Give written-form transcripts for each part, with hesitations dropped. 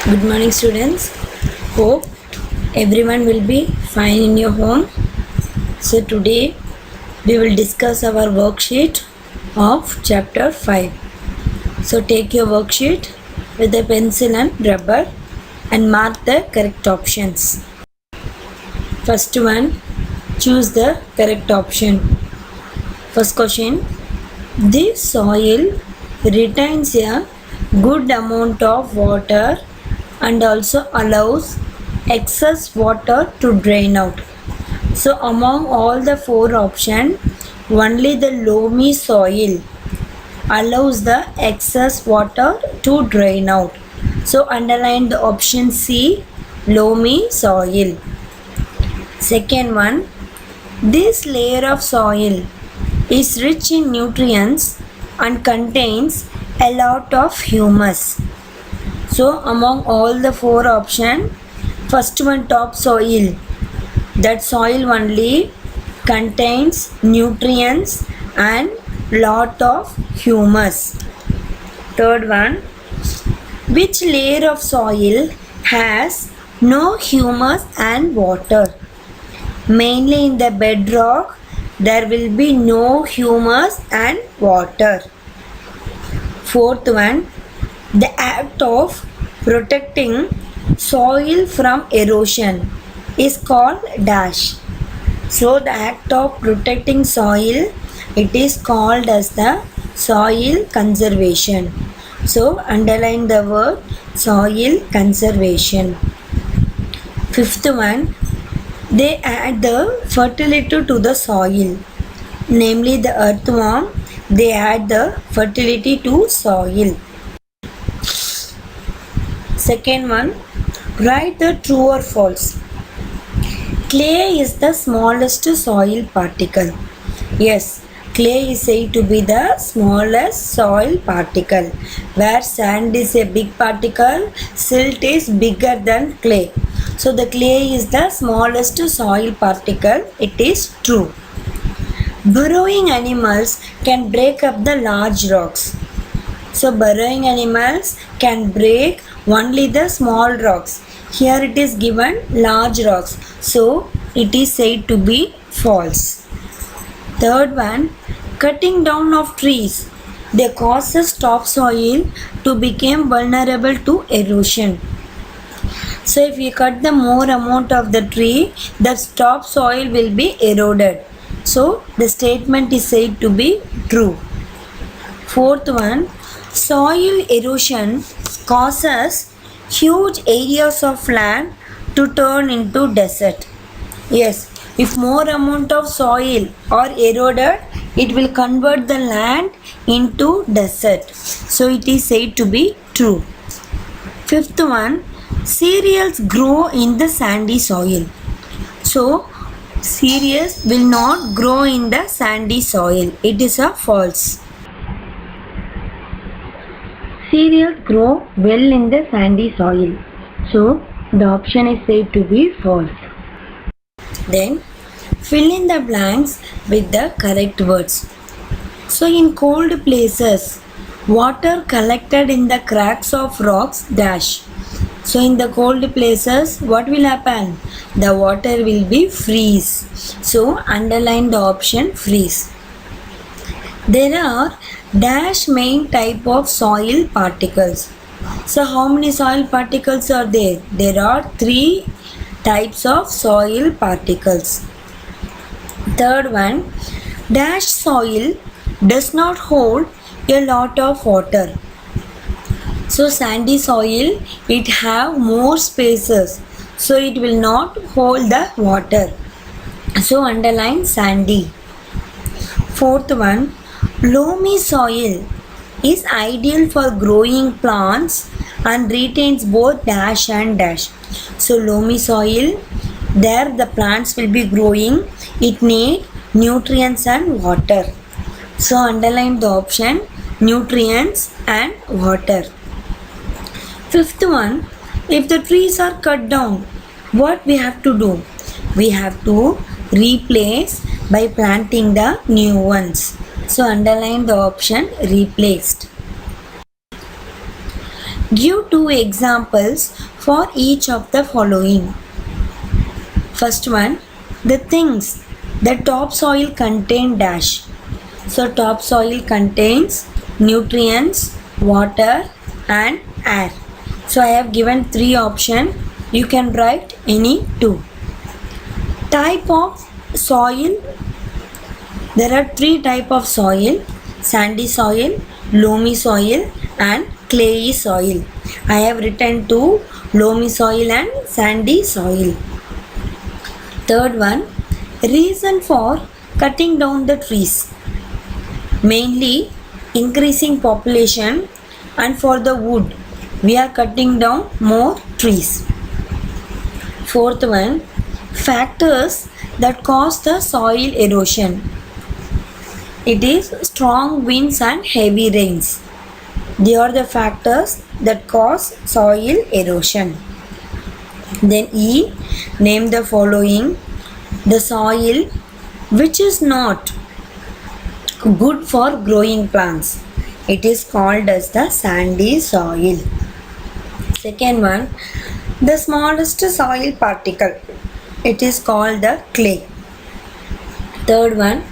Good morning, students. Hope everyone will be fine in your home. So, today we will discuss our worksheet of chapter 5. So, take your worksheet with a pencil and rubber and mark the correct options. First one, choose the correct option. First question, the soil retains a good amount of water and also allows excess water to drain out. So among all the four options, only the loamy soil allows the excess water to drain out. So underline the option C, loamy soil. Second one, this layer of soil is rich in nutrients and contains a lot of humus. So among all the four options, first one, top soil, that soil only contains nutrients and lot of humus. Third one, which layer of soil has no humus and water? Mainly in the bedrock, there will be no humus and water. Fourth one, the act of protecting soil from erosion is called dash. So the act of protecting soil, it is called as the soil conservation. So underline the word soil conservation. Fifth one, they add the fertility to the soil. Namely the earthworm, they add the fertility to soil. Second one, write the true or false. Clay is the smallest soil particle. Yes, clay is said to be the smallest soil particle. Where sand is a big particle, silt is bigger than clay. So the clay is the smallest soil particle. It is true. Burrowing animals can break up the large rocks. So burrowing animals can break only the small rocks. Here it is given large rocks. So it is said to be false. Third one, cutting down of trees, they causes topsoil to become vulnerable to erosion. So if you cut the more amount of the tree, the topsoil will be eroded. So the statement is said to be true. Fourth one, soil erosion causes huge areas of land to turn into desert. Yes, if more amount of soil are eroded, it will convert the land into desert. So it is said to be true. Fifth one, cereals grow in the sandy soil. So cereals will not grow in the sandy soil. It is a false. Cereals grow well in the sandy soil. So the option is said to be false. Then fill in the blanks with the correct words. So in cold places, water collected in the cracks of rocks dash. So in the cold places, what will happen? The water will be freeze. So underline the option freeze. There are dash main type of soil particles. So how many soil particles are there? There are 3 types of soil particles. Third one, dash soil does not hold a lot of water. So sandy soil, it have more spaces. So it will not hold the water. So underline sandy. Fourth one, loamy soil is ideal for growing plants and retains both dash and dash. So loamy soil, there the plants will be growing. It need nutrients and water. So underline the option nutrients and water. Fifth one, if the trees are cut down, what we have to do? We have to replace by planting the new ones. So underline the option replaced. Give two examples for each of the following. First one, the things the topsoil contain dash. So topsoil contains nutrients, water and air. So I have given three options. You can write any two. Type of soil. There are three types of soil: sandy soil, loamy soil and clayey soil. I have written two: loamy soil and sandy soil. Third one, reason for cutting down the trees. Mainly increasing population, and for the wood we are cutting down more trees. Fourth one, factors that cause the soil erosion. It is strong winds and heavy rains. They are the factors that cause soil erosion. Then E, name the following: the soil which is not good for growing plants. It is called as the sandy soil. Second one, the smallest soil particle. It is called the clay. Third one,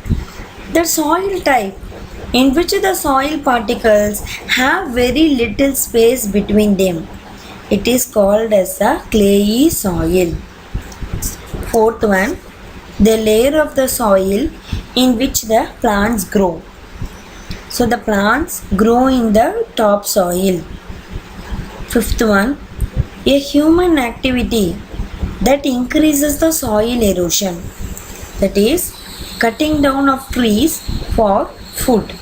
the soil type in which the soil particles have very little space between them. It is called as a clayey soil. Fourth one, the layer of the soil in which the plants grow. So the plants grow in the topsoil. Fifth one, a human activity that increases the soil erosion. That is cutting down of trees for food.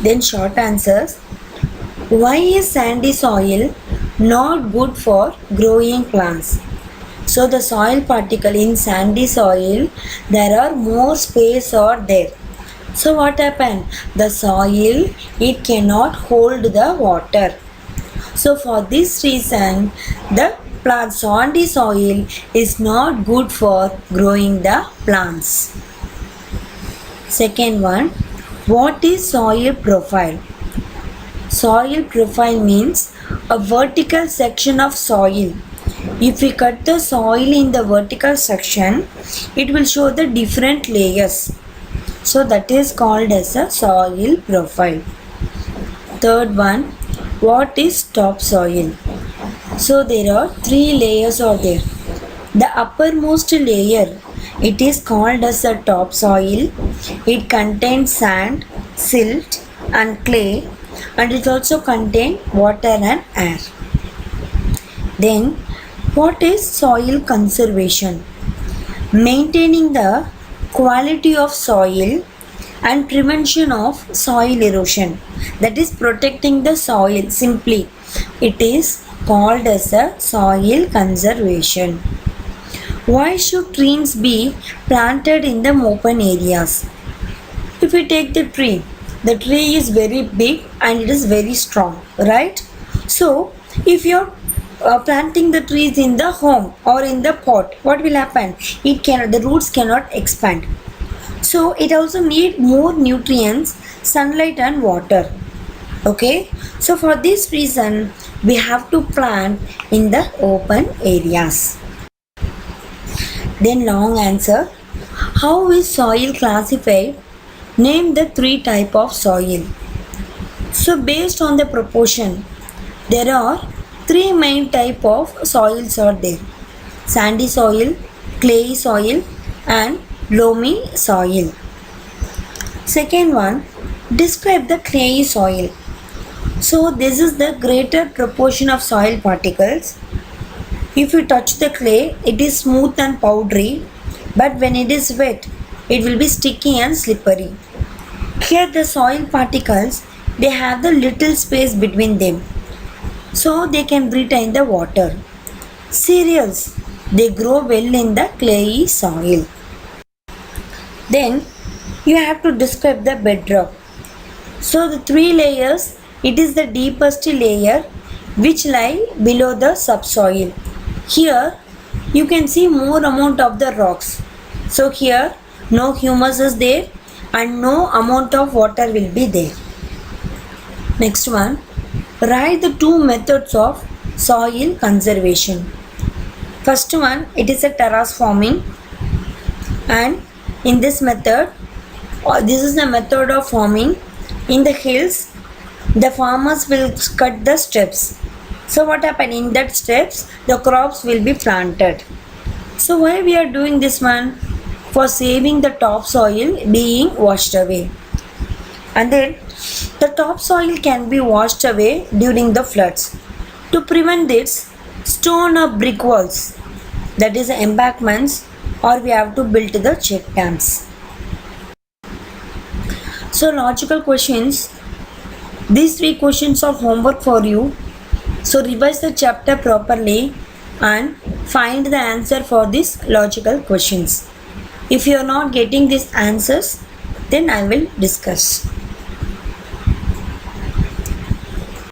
Then short answers. Why is sandy soil not good for growing plants? So the soil particle in sandy soil, there are more space are there. So what happened? The soil, it cannot hold the water. So for this reason, the sandy soil is not good for growing the plants. Second one, what is soil profile? Soil profile means a vertical section of soil. If we cut the soil in the vertical section, it will show the different layers. So that is called as a soil profile. Third one, what is topsoil? So there are three layers are there. The uppermost layer, it is called as a topsoil. It contains sand, silt and clay, and it also contains water and air. Then what is soil conservation? Maintaining the quality of soil and prevention of soil erosion. That is protecting the soil. Simply, it is called as a soil conservation. Why should trees be planted in the open areas? If we take the tree is very big and it is very strong, right? So if you're planting the trees in the home or in the pot, what will happen? The roots cannot expand. So it also need more nutrients, sunlight and water. Okay, so for this reason we have to plant in the open areas. Then long answer. How is soil classified? Name the three types of soil. So based on the proportion, there are three main types of soils are there: sandy soil, clayey soil and loamy soil. Second one, describe the clayey soil. So this is the greater proportion of soil particles. If you touch the clay, it is smooth and powdery, but when it is wet, it will be sticky and slippery. Here the soil particles, they have the little space between them, so they can retain the water. Cereals, they grow well in the clayey soil. Then you have to describe the bedrock. So the three layers, it is the deepest layer which lie below the subsoil. Here you can see more amount of the rocks. So here no humus is there and no amount of water will be there. Next one, Write the two methods of soil conservation. First one, it is a terrace farming, and in this method, this is the method of farming. In the hills, the farmers will cut the steps. So what happened in that steps, the crops will be planted. So why we are doing this one? For saving the topsoil being washed away. And then the topsoil can be washed away during the floods. To prevent this, stone or brick walls, that is embankments, or we have to build the check dams. So logical questions. These 3 questions are homework for you. So revise the chapter properly and find the answer for these logical questions. If you are not getting these answers, then I will discuss.